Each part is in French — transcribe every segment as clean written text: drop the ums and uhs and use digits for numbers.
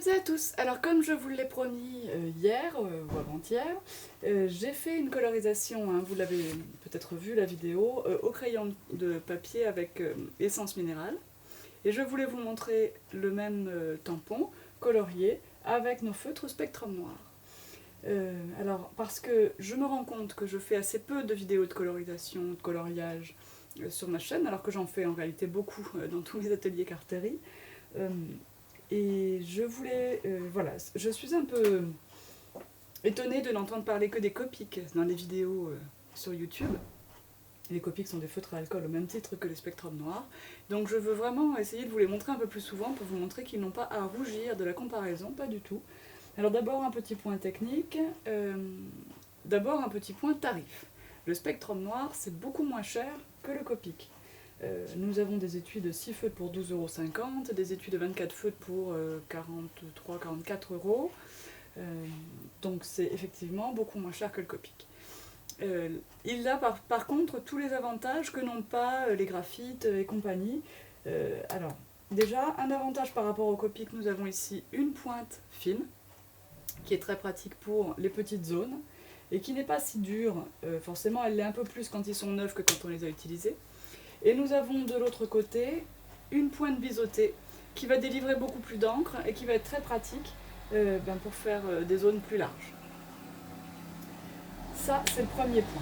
toutes et à tous, alors comme je vous l'ai promis hier ou avant-hier, j'ai fait une colorisation, hein, vous l'avez peut-être vu la vidéo, au crayon de papier avec essence minérale. Et je voulais vous montrer le même tampon colorié avec nos feutres Spectrum Noir. Alors parce que je me rends compte que je fais assez peu de vidéos de colorisation, de coloriage sur ma chaîne, alors que j'en fais en réalité beaucoup dans tous mes ateliers carterie. Et je voulais, voilà, je suis un peu étonnée de n'entendre parler que des Copics dans les vidéos sur YouTube. Les Copics sont des feutres à alcool au même titre que les Spectrum Noirs. Donc je veux vraiment essayer de vous les montrer un peu plus souvent pour vous montrer qu'ils n'ont pas à rougir de la comparaison, pas du tout. Alors d'abord un petit point technique, d'abord un petit point tarif. Le Spectrum Noir c'est beaucoup moins cher que le Copic. Nous avons des étuis de 6 feutres pour 12,50 €, des étuis de 24 feutres pour 43-44 €. Donc c'est effectivement beaucoup moins cher que le Copic. Il a par contre tous les avantages que n'ont pas les graphites et compagnie. Alors, déjà, un avantage par rapport au Copic, nous avons ici une pointe fine, qui est très pratique pour les petites zones, et qui n'est pas si dure. Forcément, elle l'est un peu plus quand ils sont neufs que quand on les a utilisés. Et nous avons de l'autre côté une pointe biseautée qui va délivrer beaucoup plus d'encre et qui va être très pratique pour faire des zones plus larges. Ça, c'est le premier point.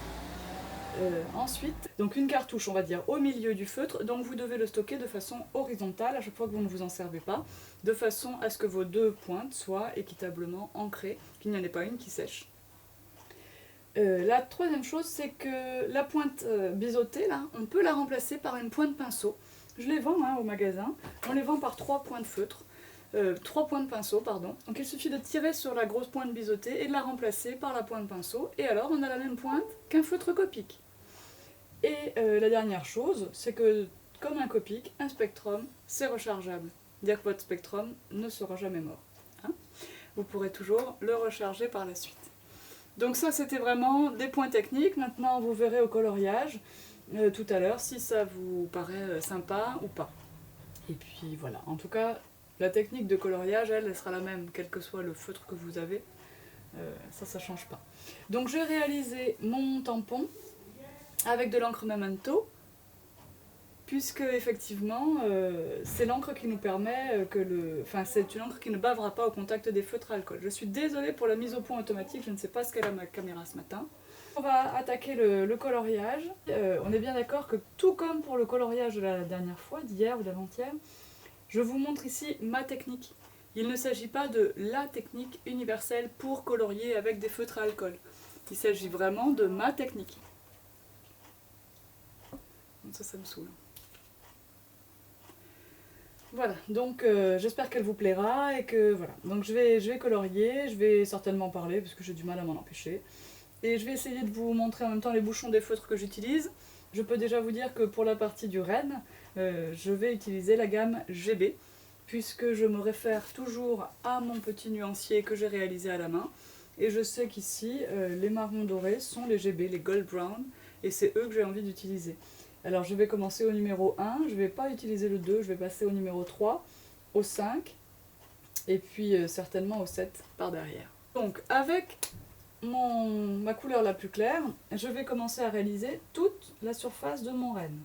Ensuite, donc une cartouche, on va dire, au milieu du feutre, donc vous devez le stocker de façon horizontale à chaque fois que vous ne vous en servez pas, de façon à ce que vos deux pointes soient équitablement ancrées, qu'il n'y en ait pas une qui sèche. La troisième chose, c'est que la pointe biseautée, là, on peut la remplacer par une pointe pinceau. Je les vends au magasin, on les vend par 3 points de feutre, 3 points de pinceau, pardon. Donc il suffit de tirer sur la grosse pointe biseautée et de la remplacer par la pointe pinceau, et alors on a la même pointe qu'un feutre Copic. Et la dernière chose, c'est que comme un Copic, un Spectrum, c'est rechargeable. C'est-à-dire que votre Spectrum ne sera jamais mort. Hein, vous pourrez toujours le recharger par la suite. Donc ça, c'était vraiment des points techniques. Maintenant, vous verrez au coloriage tout à l'heure si ça vous paraît sympa ou pas. Et puis voilà, en tout cas, la technique de coloriage, elle sera la même, quel que soit le feutre que vous avez. Ça ne change pas. Donc j'ai réalisé mon tampon avec de l'encre Memento, puisque effectivement, c'est l'encre qui nous permet Enfin, c'est une encre qui ne bavera pas au contact des feutres à alcool. Je suis désolée pour la mise au point automatique, je ne sais pas ce qu'elle a ma caméra ce matin. On va attaquer le coloriage. On est bien d'accord que tout comme pour le coloriage de la dernière fois, d'hier ou d'avant-hier, je vous montre ici ma technique. Il ne s'agit pas de la technique universelle pour colorier avec des feutres à alcool. Il s'agit vraiment de ma technique. Ça me saoule. Voilà, donc j'espère qu'elle vous plaira et que voilà. Donc je vais colorier, je vais certainement parler parce que j'ai du mal à m'en empêcher. Et je vais essayer de vous montrer en même temps les bouchons des feutres que j'utilise. Je peux déjà vous dire que pour la partie du renne, je vais utiliser la gamme GB, puisque je me réfère toujours à mon petit nuancier que j'ai réalisé à la main. Et je sais qu'ici, les marrons dorés sont les GB, les Gold Brown, et c'est eux que j'ai envie d'utiliser. Alors je vais commencer au numéro 1, je ne vais pas utiliser le 2, je vais passer au numéro 3, au 5, et puis certainement au 7 par derrière. Donc avec ma couleur la plus claire, je vais commencer à réaliser toute la surface de mon renne.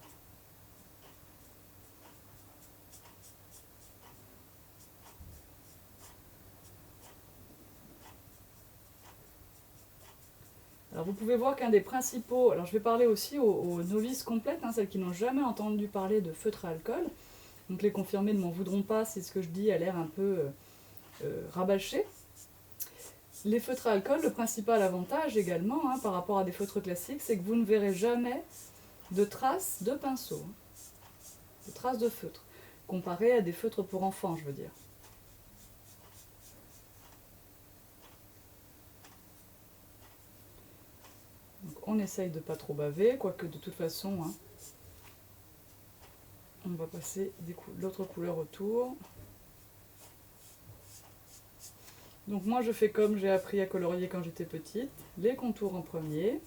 Alors vous pouvez voir qu'un des principaux, alors je vais parler aussi aux novices complètes, celles qui n'ont jamais entendu parler de feutre à alcool, donc les confirmés ne m'en voudront pas si ce que je dis a l'air un peu rabâché. Les feutres à alcool, le principal avantage également par rapport à des feutres classiques, c'est que vous ne verrez jamais de traces de pinceau, de traces de feutre, comparé à des feutres pour enfants, je veux dire. Donc on essaye de ne pas trop baver, quoique de toute façon, on va passer l'autre couleur autour. Donc moi je fais comme j'ai appris à colorier quand j'étais petite, les contours en premier.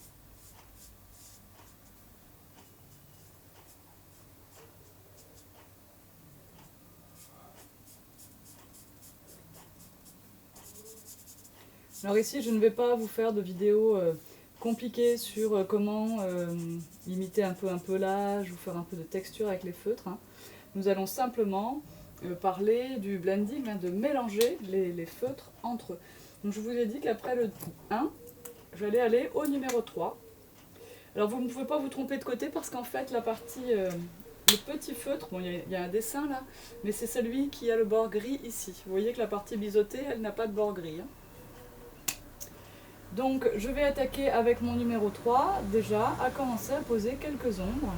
Alors ici, je ne vais pas vous faire de vidéos compliquées sur comment imiter un peu un pelage ou faire un peu de texture avec les feutres, hein. Nous allons simplement parler du blending, hein, de mélanger les feutres entre eux. Donc je vous ai dit qu'après le 1, j'allais aller au numéro 3. Alors vous ne pouvez pas vous tromper de côté parce qu'en fait la partie, le petit feutre, bon il y a un dessin là, mais c'est celui qui a le bord gris ici. Vous voyez que la partie biseautée, elle n'a pas de bord gris, hein. Donc je vais attaquer avec mon numéro 3 déjà à commencer à poser quelques ombres.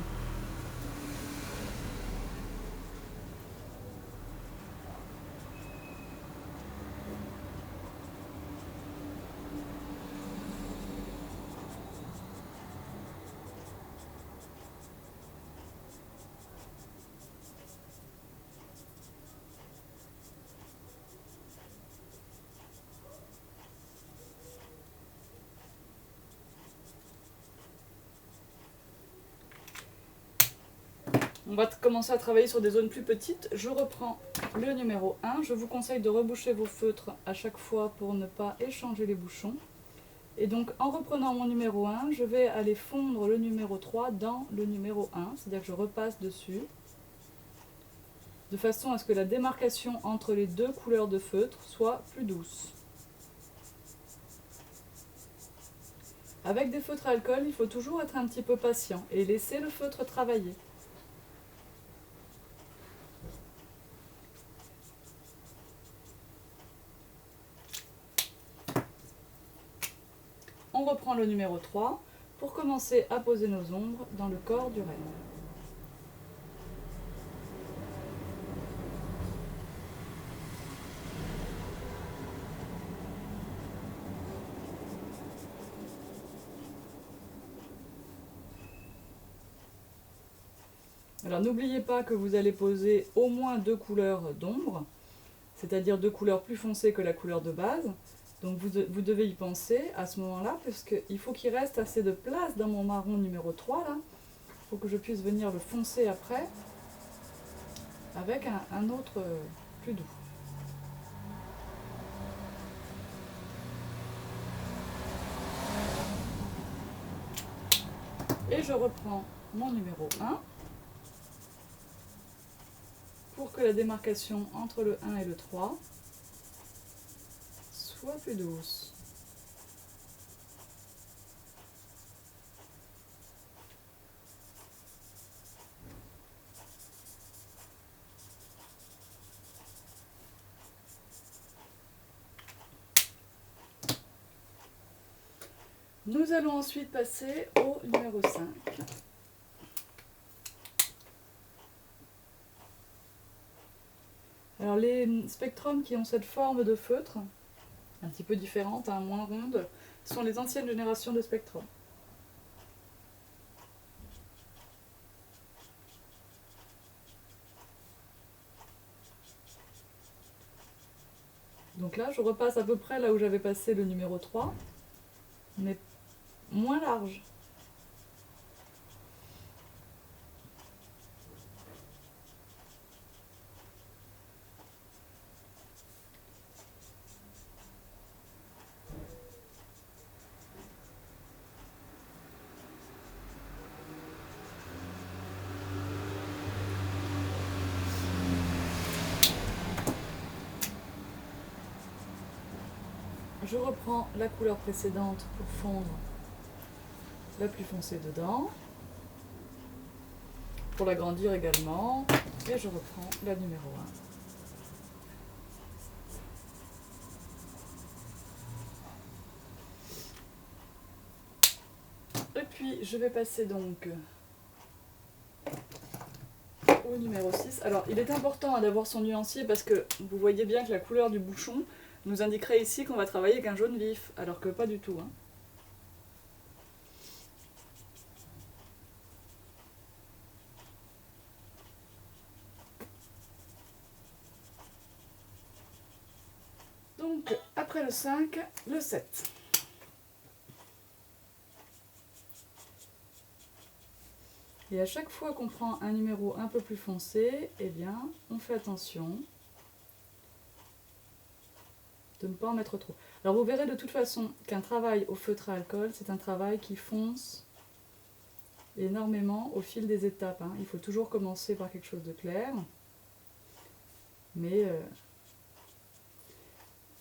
On va commencer à travailler sur des zones plus petites. Je reprends le numéro 1. Je vous conseille de reboucher vos feutres à chaque fois pour ne pas échanger les bouchons. Et donc en reprenant mon numéro 1, je vais aller fondre le numéro 3 dans le numéro 1. C'est-à-dire que je repasse dessus, de façon à ce que la démarcation entre les deux couleurs de feutre soit plus douce. Avec des feutres à alcool, il faut toujours être un petit peu patient et laisser le feutre travailler. On reprend le numéro 3 pour commencer à poser nos ombres dans le corps du renne. Alors n'oubliez pas que vous allez poser au moins 2 couleurs d'ombre, c'est-à-dire 2 couleurs plus foncées que la couleur de base. Donc vous devez y penser à ce moment-là, parce qu'il faut qu'il reste assez de place dans mon marron numéro 3 là, pour que je puisse venir le foncer après avec un autre plus doux. Et je reprends mon numéro 1 pour que la démarcation entre le 1 et le 3 soit plus douce. Nous allons ensuite passer au numéro 5. Alors les spectrums qui ont cette forme de feutre, un petit peu différente, hein, moins ronde, sont les anciennes générations de spectrums. Donc là, je repasse à peu près là où j'avais passé le numéro 3, mais moins large. Je reprends la couleur précédente pour fondre la plus foncée dedans, pour l'agrandir également, et je reprends la numéro 1. Et puis je vais passer donc au numéro 6. Alors il est important d'avoir son nuancier parce que vous voyez bien que la couleur du bouchon nous indiquerait ici qu'on va travailler avec un jaune vif, alors que pas du tout, hein. Donc après le 5, le 7. Et à chaque fois qu'on prend un numéro un peu plus foncé, eh bien, on fait attention de ne pas en mettre trop. Alors vous verrez de toute façon qu'un travail au feutre à alcool, c'est un travail qui fonce énormément au fil des étapes. Il faut toujours commencer par quelque chose de clair, mais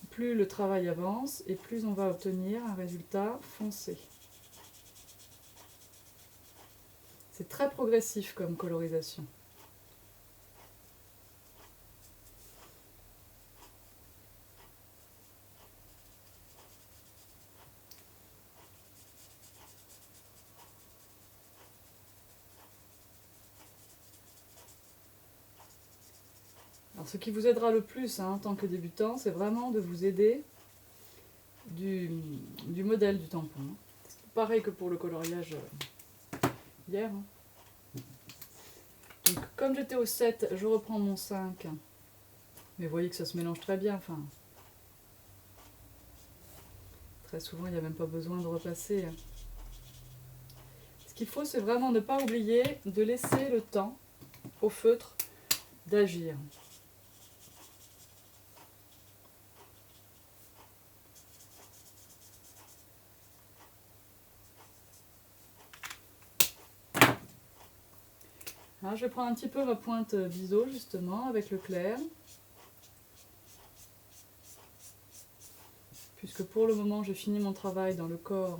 plus le travail avance et plus on va obtenir un résultat foncé. C'est très progressif comme colorisation. Alors, ce qui vous aidera le plus en tant que débutant, c'est vraiment de vous aider du modèle du tampon. Pareil que pour le coloriage hier. Donc, comme j'étais au 7, je reprends mon 5. Mais vous voyez que ça se mélange très bien. Très souvent, il n'y a même pas besoin de repasser. Ce qu'il faut, c'est vraiment ne pas oublier de laisser le temps au feutre d'agir. Alors, je vais prendre un petit peu ma pointe biseau justement avec le clair. Puisque pour le moment j'ai fini mon travail dans le corps.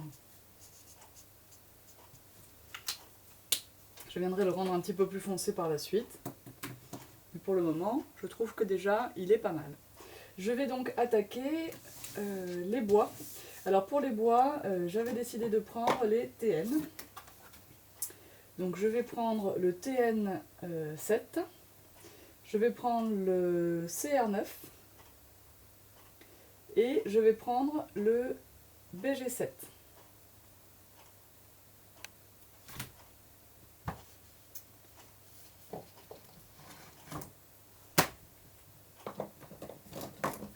Je viendrai le rendre un petit peu plus foncé par la suite. Mais pour le moment, je trouve que déjà il est pas mal. Je vais donc attaquer les bois. Alors pour les bois, j'avais décidé de prendre les TN. Donc je vais prendre le TN7, je vais prendre le CR9 et je vais prendre le BG7.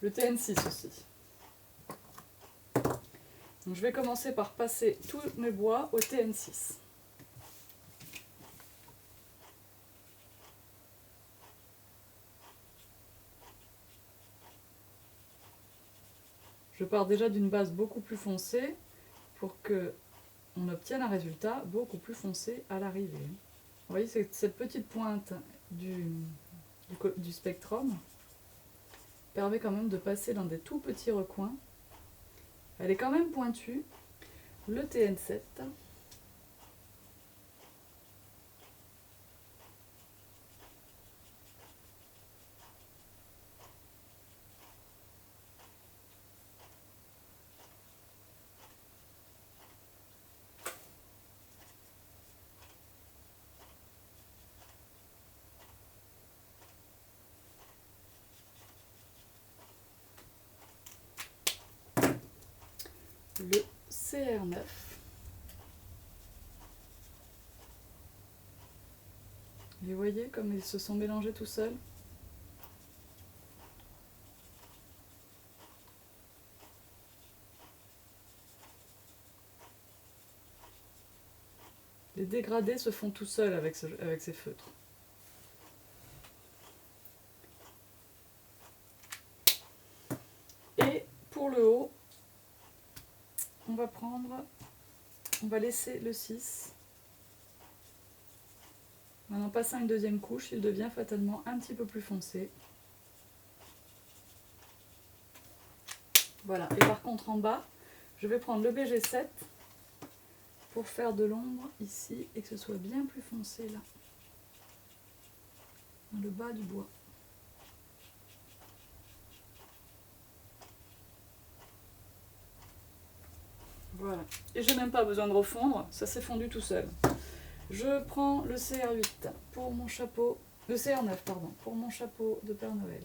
Le TN6 aussi. Donc je vais commencer par passer tous mes bois au TN6. Je pars déjà d'une base beaucoup plus foncée pour qu'on obtienne un résultat beaucoup plus foncé à l'arrivée. Vous voyez, cette petite pointe du spectrum permet quand même de passer dans des tout petits recoins. Elle est quand même pointue. Le TN7. Le CR9. Et vous voyez comme ils se sont mélangés tout seuls. Les dégradés se font tout seuls avec ces feutres. Et pour le haut, on va laisser le 6. En passant une deuxième couche, il devient fatalement un petit peu plus foncé. Voilà, et par contre en bas, je vais prendre le BG7 pour faire de l'ombre ici et que ce soit bien plus foncé là, dans le bas du bois. Voilà, et j'ai même pas besoin de refondre, ça s'est fondu tout seul. Je prends le CR8 pour mon chapeau, le CR9 pardon, pour mon chapeau de Père Noël.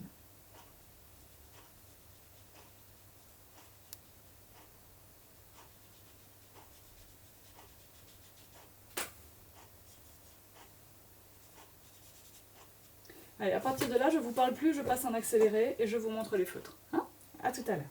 Allez, à partir de là, je ne vous parle plus, je passe en accéléré et je vous montre les feutres. À tout à l'heure.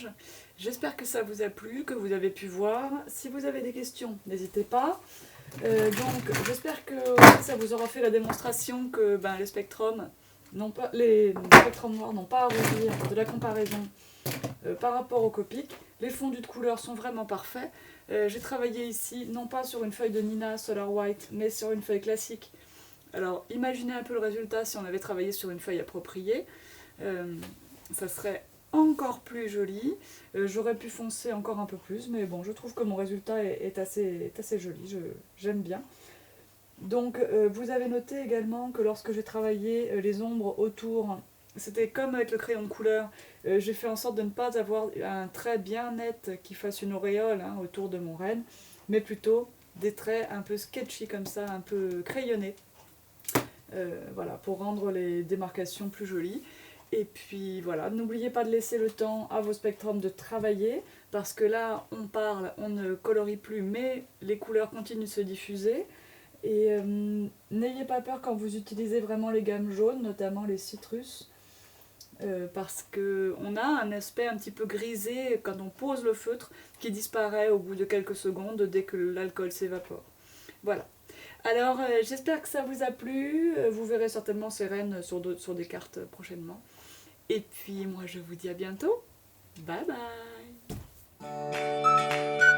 page. J'espère que ça vous a plu, que vous avez pu voir. Si vous avez des questions, n'hésitez pas. Donc j'espère que ça vous aura fait la démonstration que les spectrums noirs n'ont pas à rougir de la comparaison par rapport au Copic. Les fondus de couleurs sont vraiment parfaits. J'ai travaillé ici non pas sur une feuille de Nina Solar White mais sur une feuille classique. Alors imaginez un peu le résultat si on avait travaillé sur une feuille appropriée. Ça serait encore plus joli. J'aurais pu foncer encore un peu plus, mais bon, je trouve que mon résultat est assez joli, j'aime bien. Donc vous avez noté également que lorsque j'ai travaillé les ombres autour, c'était comme avec le crayon de couleur, j'ai fait en sorte de ne pas avoir un trait bien net qui fasse une auréole autour de mon renne, mais plutôt des traits un peu sketchy comme ça, un peu crayonnés. Voilà, pour rendre les démarcations plus jolies. Et puis voilà, n'oubliez pas de laisser le temps à vos spectrums de travailler, parce que là, on parle, on ne colorie plus, mais les couleurs continuent de se diffuser. Et n'ayez pas peur quand vous utilisez vraiment les gammes jaunes, notamment les citrus, parce qu'on a un aspect un petit peu grisé quand on pose le feutre, qui disparaît au bout de quelques secondes dès que l'alcool s'évapore. Voilà. Alors, j'espère que ça vous a plu. Vous verrez certainement ces rennes sur des cartes prochainement. Et puis, moi, je vous dis à bientôt. Bye bye.